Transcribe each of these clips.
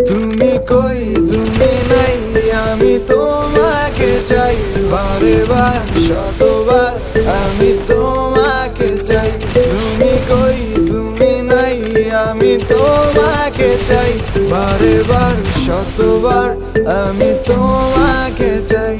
তুমি কই তুমি নাই, আমি তোমাকে চাই বারে বার শতবার, আমি তোমাকে চাই। তুমি কই তুমি নাই, আমি তোমাকে চাই বারে বার শতবার, আমি তোমাকে চাই।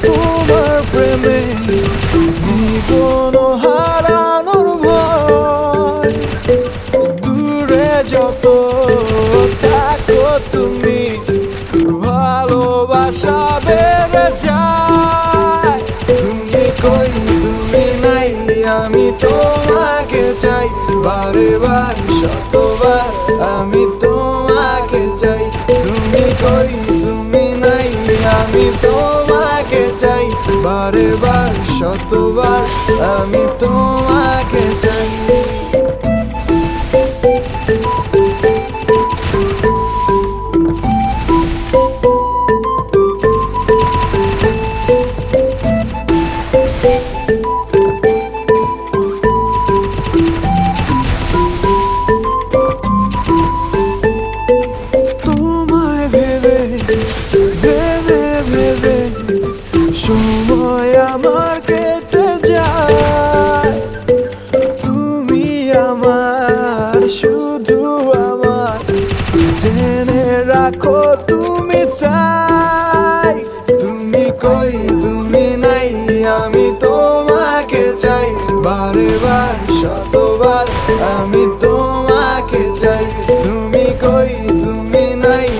তোমার প্রেমে জীবন হারানোর ভয়, দূরে যত থাকো তুমি ভালোবাসা বেড়ে যায়। তুমি কই তুমি নাই, আমি তোমাকে চাই বারে বার শতবার, আমি তোমাকে চাই। তুমি কই তুমি নাই, আমি তোমাকে চাই বারে বার শতবার, আমি তোমাকে চাই। তোমায় ভেবে ভেবে ভেবে সময় আমার কেটে যায়। তুমি আমার শুধু আমার, জেনে রাখো তুমি তাই। তুমি কই তুমি নাই, আমি তোমাকে চাই বারে বার শতবার, আমি